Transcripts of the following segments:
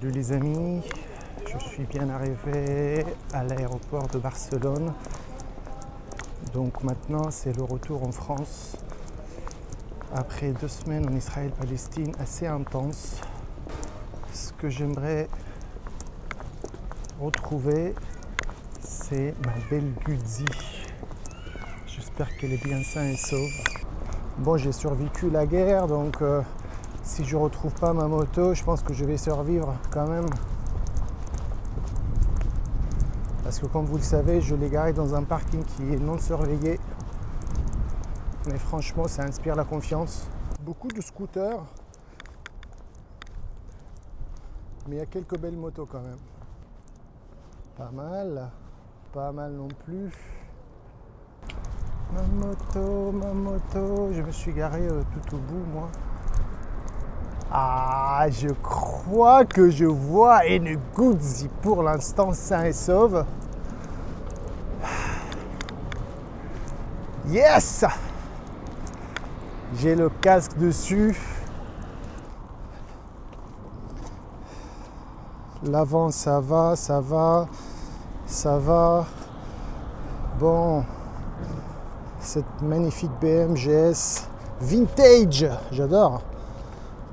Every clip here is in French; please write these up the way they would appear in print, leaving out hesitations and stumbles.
Salut les amis, je suis bien arrivé à l'aéroport de Barcelone. Donc maintenant c'est le retour en France. Après 2 semaines en Israël-Palestine assez intenses. Ce que j'aimerais retrouver, c'est ma belle Gudzi. J'espère qu'elle est bien saine et sauve. Bon, j'ai survécu la guerre, donc si je retrouve pas ma moto, je pense que je vais survivre quand même. Parce que comme vous le savez, je l'ai garé dans un parking qui est non surveillé. Mais franchement, ça inspire la confiance. Beaucoup de scooters. Mais il y a quelques belles motos quand même. Pas mal non plus. Ma moto, je me suis garé tout au bout moi. Ah, je crois que je vois une Gudzi pour l'instant sain et sauve. Yes! J'ai le casque dessus. L'avant ça va. Bon, cette magnifique BM GS vintage, j'adore,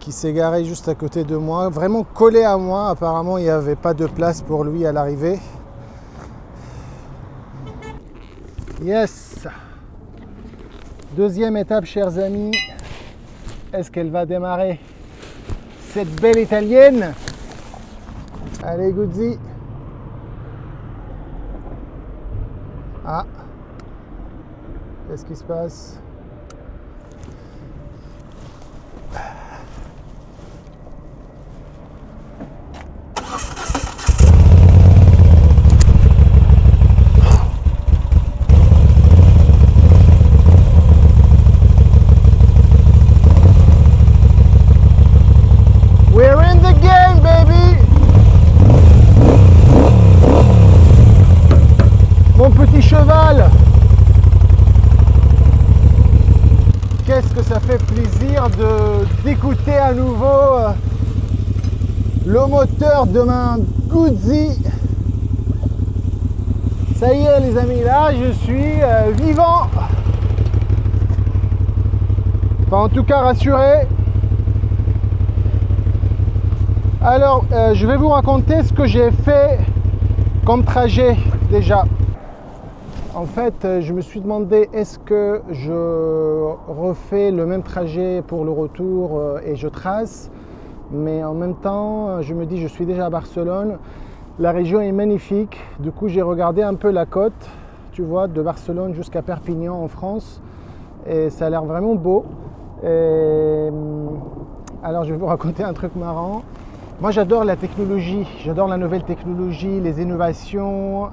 qui s'est garé juste à côté de moi, vraiment collé à moi. Apparemment, il n'y avait pas de place pour lui à l'arrivée. Yes! Deuxième étape, chers amis. Est-ce qu'elle va démarrer, cette belle italienne? Allez, Gudzi. Ah, qu'est-ce qui se passe? We're in the game, baby! Mon petit cheval! Qu'est-ce que ça fait plaisir d'écouter à nouveau le moteur de ma Gudzi. Ça y est les amis, là je suis vivant. Enfin en tout cas rassuré. Alors je vais vous raconter ce que j'ai fait comme trajet déjà. En fait, je me suis demandé, est-ce que je refais le même trajet pour le retour et je trace, mais en même temps, je me dis, je suis déjà à Barcelone, la région est magnifique, du coup j'ai regardé un peu la côte, tu vois, de Barcelone jusqu'à Perpignan en France, et ça a l'air vraiment beau. Alors je vais vous raconter un truc marrant. Moi j'adore la technologie, j'adore la nouvelle technologie, les innovations,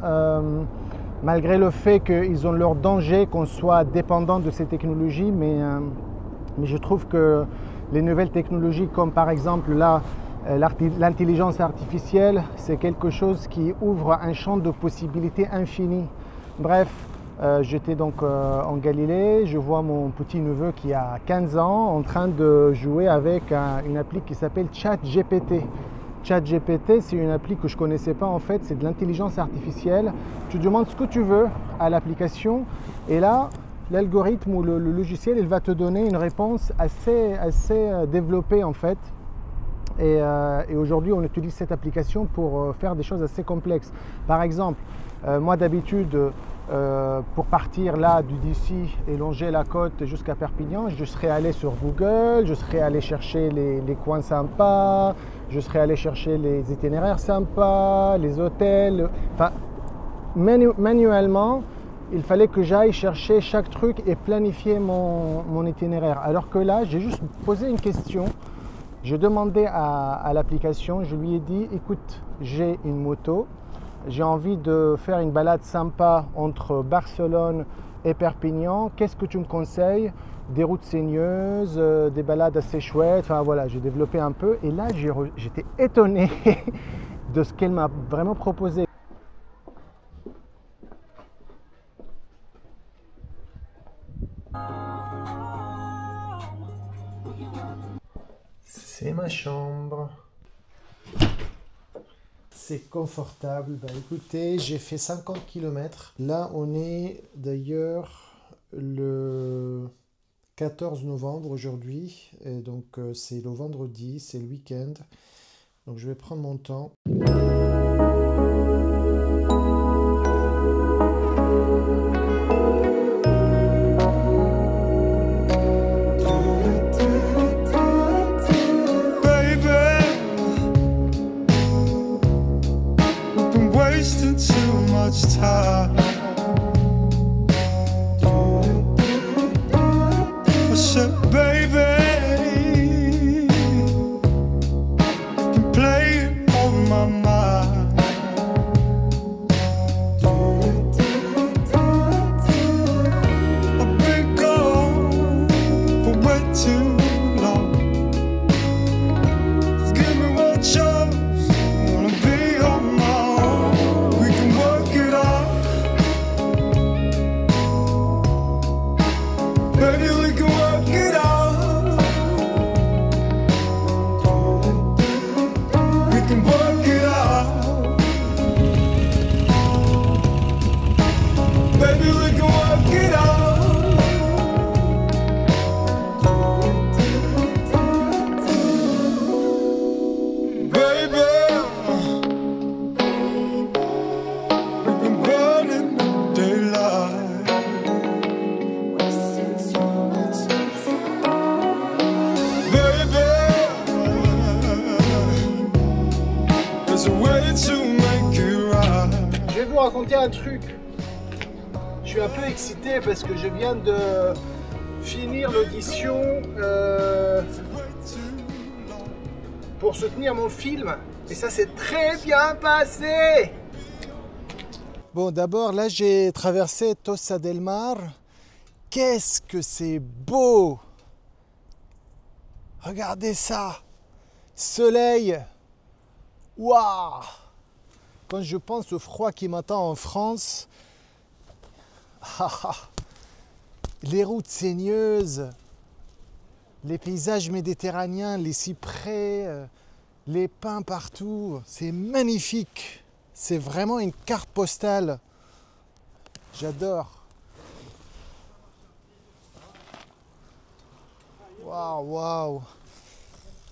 malgré le fait qu'ils ont leur danger, qu'on soit dépendant de ces technologies, mais je trouve que les nouvelles technologies, comme par exemple là, l'intelligence artificielle, c'est quelque chose qui ouvre un champ de possibilités infini. Bref, j'étais donc en Galilée, je vois mon petit-neveu qui a 15 ans en train de jouer avec une appli qui s'appelle ChatGPT. ChatGPT, c'est une appli que je ne connaissais pas en fait, c'est de l'intelligence artificielle. Tu demandes ce que tu veux à l'application et là, l'algorithme ou le logiciel, il va te donner une réponse assez développée en fait. Et aujourd'hui, on utilise cette application pour faire des choses assez complexes. Par exemple, moi d'habitude, pour partir là d'ici et longer la côte jusqu'à Perpignan, je serais allé sur Google, je serais allé chercher les coins sympas, je serais allé chercher les itinéraires sympas, les hôtels. Enfin, manuellement, il fallait que j'aille chercher chaque truc et planifier mon itinéraire. Alors que là, j'ai juste posé une question. J'ai demandé à l'application, je lui ai dit, écoute, j'ai une moto, j'ai envie de faire une balade sympa entre Barcelone et Perpignan. Qu'est-ce que tu me conseilles? Des routes sinueuses, des balades assez chouettes. Enfin voilà, j'ai développé un peu. Et là, j'étais étonné de ce qu'elle m'a vraiment proposé. C'est ma chambre. c'est confortable. Bah, écoutez, j'ai fait 50 km. Là, on est d'ailleurs le 14 novembre aujourd'hui. Et donc, c'est le vendredi, c'est le week-end. Donc, je vais prendre mon temps. Time. I said, baby, you've been playing on my mind. I've been gone for way too long. Just give me one chance, I wanna be on my own. We can work it out. Baby, we can work it out. We can work it out. Baby, we can work it out. Baby, we've been burning in the daylight. Baby, there's a way to make it right. Je vais vous raconter un truc. Je suis un peu excité parce que je viens de finir l'audition pour soutenir mon film. Et ça s'est très bien passé. Bon, d'abord, là, j'ai traversé Tossa del Mar. Qu'est-ce que c'est beau! Regardez ça! Soleil! Waouh! Quand je pense au froid qui m'attend en France, les routes saigneuses, les paysages méditerranéens, les cyprès, les pins partout, c'est magnifique. C'est vraiment une carte postale. J'adore. Waouh, waouh.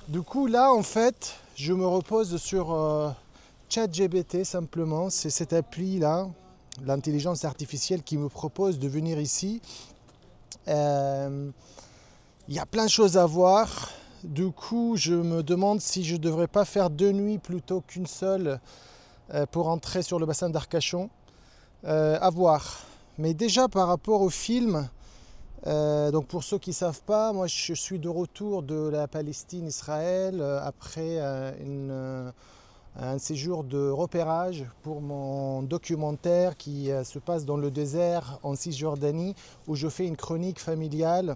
Du coup, là, en fait, je me repose sur ChatGPT simplement. C'est cette appli-là, l'intelligence artificielle, qui me propose de venir ici. Il y a plein de choses à voir. Du coup, je me demande si je ne devrais pas faire 2 nuits plutôt qu'une seule pour entrer sur le bassin d'Arcachon. À voir. Mais déjà, par rapport au film, donc pour ceux qui ne savent pas, moi je suis de retour de la Palestine-Israël après un séjour de repérage pour mon documentaire qui se passe dans le désert en Cisjordanie, où je fais une chronique familiale.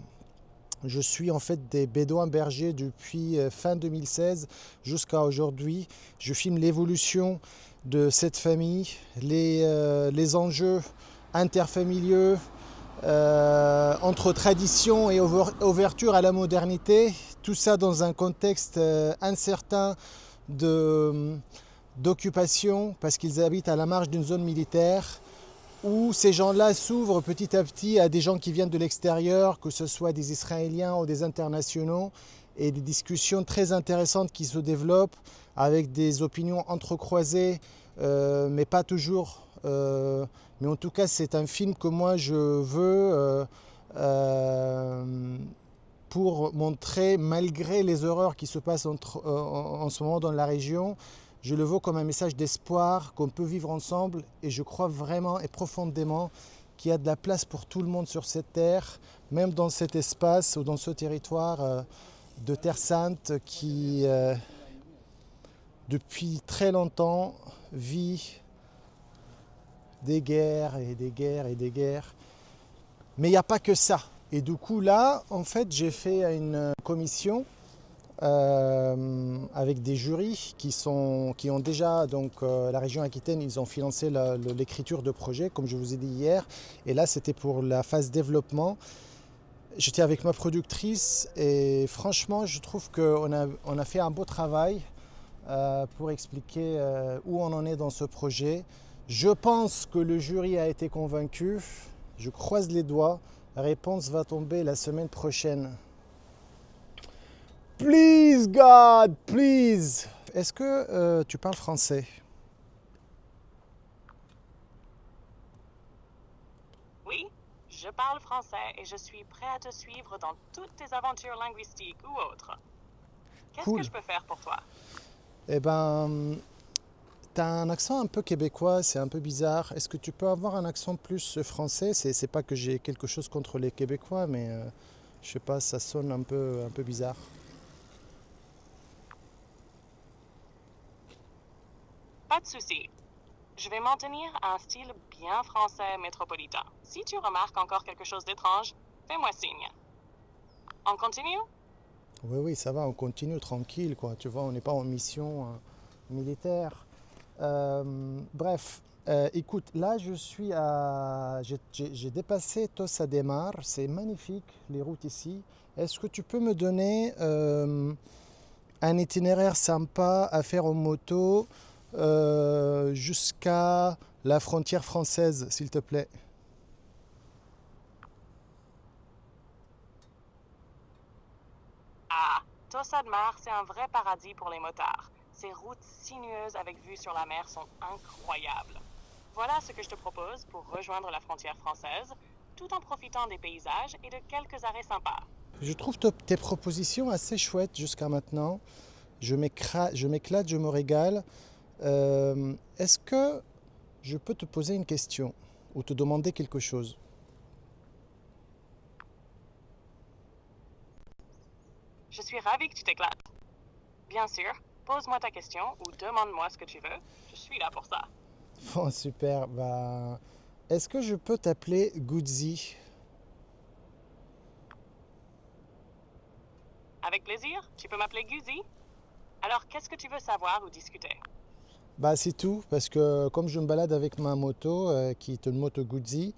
Je suis en fait des bédouins bergers depuis fin 2016 jusqu'à aujourd'hui. Je filme l'évolution de cette famille, les enjeux interfamiliaux, entre tradition et ouverture à la modernité, tout ça dans un contexte incertain d'occupation parce qu'ils habitent à la marge d'une zone militaire où ces gens-là s'ouvrent petit à petit à des gens qui viennent de l'extérieur, que ce soit des Israéliens ou des internationaux, et des discussions très intéressantes qui se développent avec des opinions entrecroisées, mais pas toujours. Mais en tout cas, c'est un film que moi je veux pour montrer, malgré les horreurs qui se passent en ce moment dans la région, je le veux comme un message d'espoir qu'on peut vivre ensemble. Et je crois vraiment et profondément qu'il y a de la place pour tout le monde sur cette terre, même dans cet espace ou dans ce territoire de Terre Sainte qui, depuis très longtemps, vit des guerres et des guerres et des guerres. Mais il n'y a pas que ça. Et du coup, là, en fait, j'ai fait une commission avec des jurys qui ont déjà, donc la région Aquitaine, ils ont financé l'écriture de projet, comme je vous ai dit hier. Et là, c'était pour la phase développement. J'étais avec ma productrice et franchement, je trouve qu'on a fait un beau travail. pour expliquer où on en est dans ce projet. Je pense que le jury a été convaincu. Je croise les doigts. La réponse va tomber la semaine prochaine. Please God, please. Est-ce que tu parles français? Oui, je parle français et je suis prêt à te suivre dans toutes tes aventures linguistiques ou autres. Qu'est-ce Cool. que je peux faire pour toi? Eh ben, tu as un accent un peu québécois, c'est un peu bizarre. Est-ce que tu peux avoir un accent plus français? C'est pas que j'ai quelque chose contre les Québécois, mais je sais pas, ça sonne un peu bizarre. Pas de souci. Je vais m'en tenir à un style bien français métropolitain. Si tu remarques encore quelque chose d'étrange, fais-moi signe. On continue? Oui, oui, ça va, on continue tranquille, quoi. Tu vois, on n'est pas en mission militaire. Bref, écoute, là, je suis à... J'ai dépassé Tossa de Mar. C'est magnifique, les routes ici. Est-ce que tu peux me donner un itinéraire sympa à faire en moto jusqu'à la frontière française, s'il te plaît? Ah, Tossa de Mar, c'est un vrai paradis pour les motards. Ces routes sinueuses avec vue sur la mer sont incroyables. Voilà ce que je te propose pour rejoindre la frontière française, tout en profitant des paysages et de quelques arrêts sympas. Je trouve tes propositions assez chouettes jusqu'à maintenant. Je m'éclate, je me régale. Est-ce que je peux te poser une question ou te demander quelque chose? Je suis ravie que tu t'éclates. Bien sûr, pose-moi ta question ou demande-moi ce que tu veux. Je suis là pour ça. Bon, super. Bah, est-ce que je peux t'appeler Goodzy? Avec plaisir, tu peux m'appeler Guzi. Alors, qu'est-ce que tu veux savoir ou discuter? Bah, c'est tout, parce que comme je me balade avec ma moto, qui est une moto Goodzy,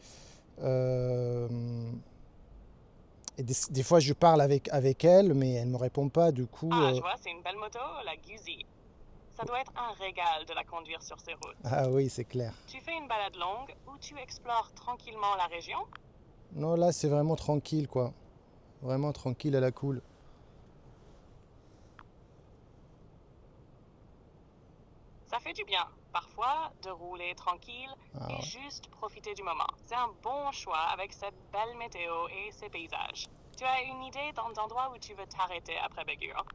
et des fois je parle avec elle, mais elle ne me répond pas, du coup... Ah, je vois, c'est une belle moto, la Guzi. Ça doit être un régal de la conduire sur ces routes. Ah oui, c'est clair. Tu fais une balade longue ou tu explores tranquillement la région? Non, là c'est vraiment tranquille, quoi. Vraiment tranquille à la cool. Ça fait du bien, parfois, de rouler tranquille et juste profiter du moment. C'est un bon choix avec cette belle météo et ces paysages. Tu as une idée d'endroit où tu veux t'arrêter après Bégur?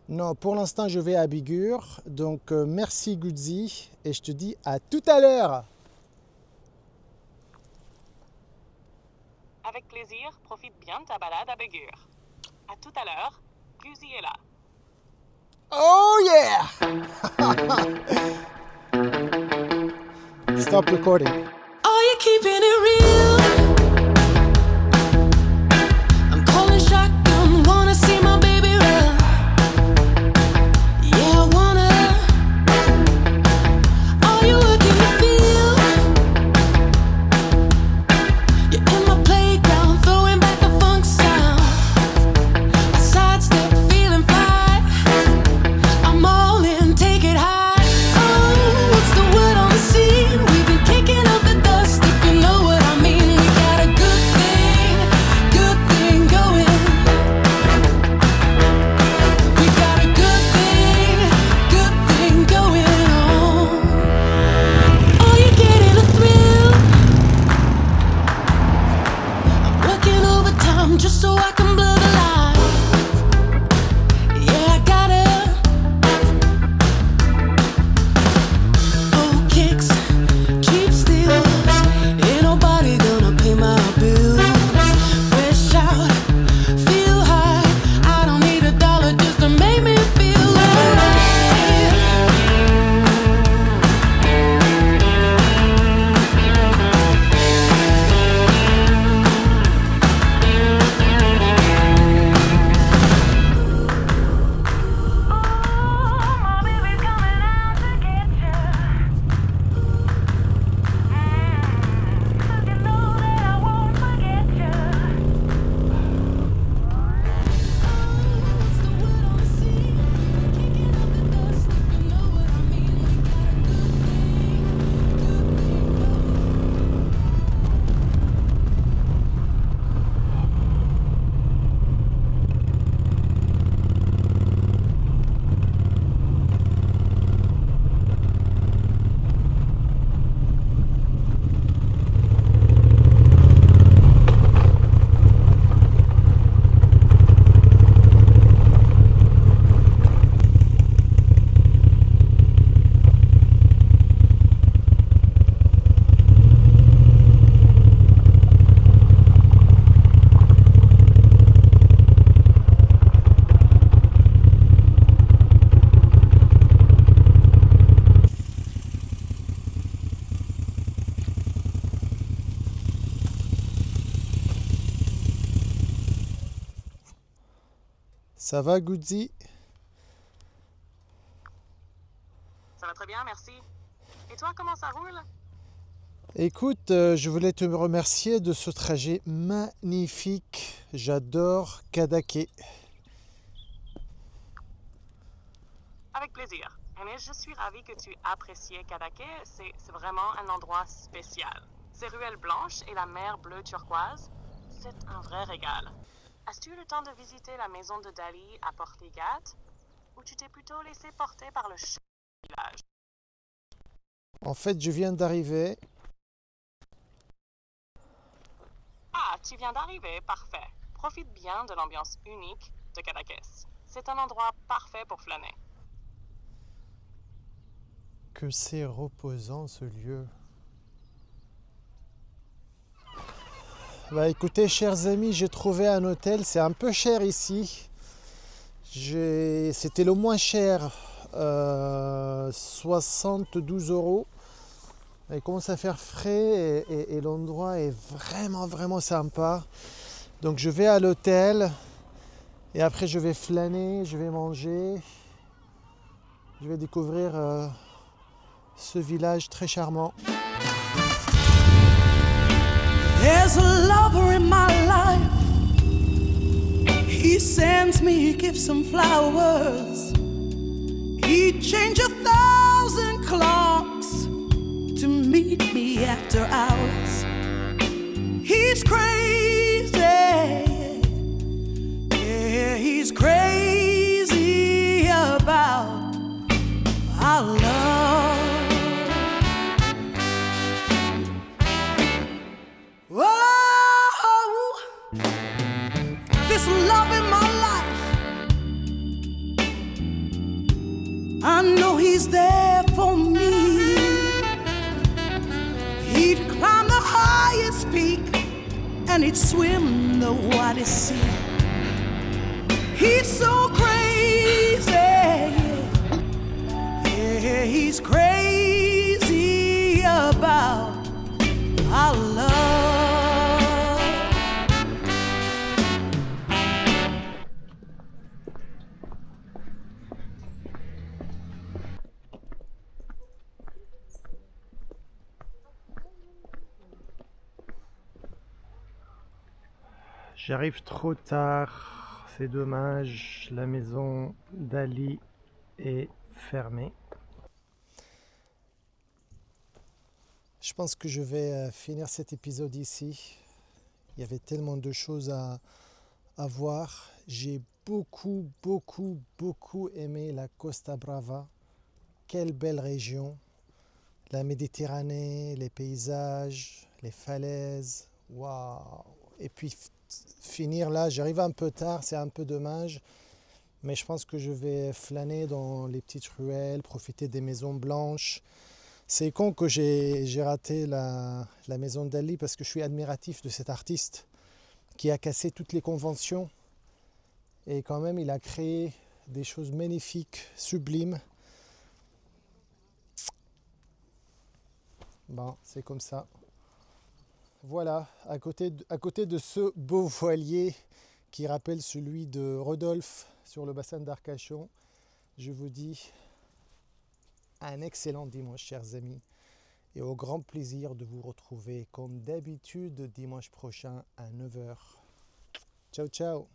Non, pour l'instant je vais à Bigur, donc merci Goodzy, et je te dis à tout à l'heure. Avec plaisir, profite bien de ta balade à Bégur. À tout à l'heure, Guzi est là. Oh yeah! Stop recording. Are you keeping it real? I'm calling shotgun, wanna see my baby run. Yeah, I wanna. Are you working the field? You're in my playground, throwing back a funk sound. I sidestep, feeling fine. I'm all in, take it high. Oh, what's the word on the scene? We've been kicking up the dust, if you know what I mean. We got a good thing going. We got a good thing going on. Are you getting a thrill? I'm working overtime just so I can blur the line. Yeah, I gotta. Oh, kicks, cheap steals. Ain't nobody gonna pay my bills. Fresh out, feel high. I don't need a dollar just to make me feel alright. Ça va, Goudzi? Ça va très bien, merci. Et toi, comment ça roule? Écoute, je voulais te remercier de ce trajet magnifique. J'adore Cadaqués. Avec plaisir. Et je suis ravie que tu apprécies Cadaqués. C'est vraiment un endroit spécial. Ces ruelles blanches et la mer bleue turquoise, c'est un vrai régal. As-tu eu le temps de visiter la maison de Dali à Portigat? Ou tu t'es plutôt laissé porter par le village? En fait, je viens d'arriver. Ah, tu viens d'arriver, parfait. Profite bien de l'ambiance unique de Cadaqués. C'est un endroit parfait pour flâner. Que c'est reposant ce lieu. Bah écoutez, chers amis, j'ai trouvé un hôtel. C'est un peu cher ici. C'était le moins cher, 72 €. Il commence à faire frais et l'endroit est vraiment sympa. Donc je vais à l'hôtel et après je vais flâner, je vais manger. Je vais découvrir ce village très charmant. There's a lover in my life. He sends me gifts and flowers. He changed 1,000 clocks to meet me after hours. He's crazy. Yeah, he's crazy about our love. Whoa, this love in my life, I know he's there for me. He'd climb the highest peak and he'd swim the widest sea. He's so crazy, yeah, he's crazy about our love. J'arrive trop tard, c'est dommage, la maison d'Ali est fermée. Je pense que je vais finir cet épisode ici. Il y avait tellement de choses à voir. J'ai beaucoup aimé la Costa Brava. Quelle belle région. La Méditerranée, les paysages, les falaises. Waouh! Et puis finir là, j'arrive un peu tard, c'est un peu dommage. Mais je pense que je vais flâner dans les petites ruelles, profiter des maisons blanches. C'est con que j'ai raté la maison d'Ali parce que je suis admiratif de cet artiste qui a cassé toutes les conventions. Et quand même, il a créé des choses magnifiques, sublimes. Bon, c'est comme ça. Voilà, à côté de ce beau voilier qui rappelle celui de Rodolphe sur le bassin d'Arcachon, je vous dis un excellent dimanche, chers amis, et au grand plaisir de vous retrouver comme d'habitude dimanche prochain à 9 h. Ciao, ciao!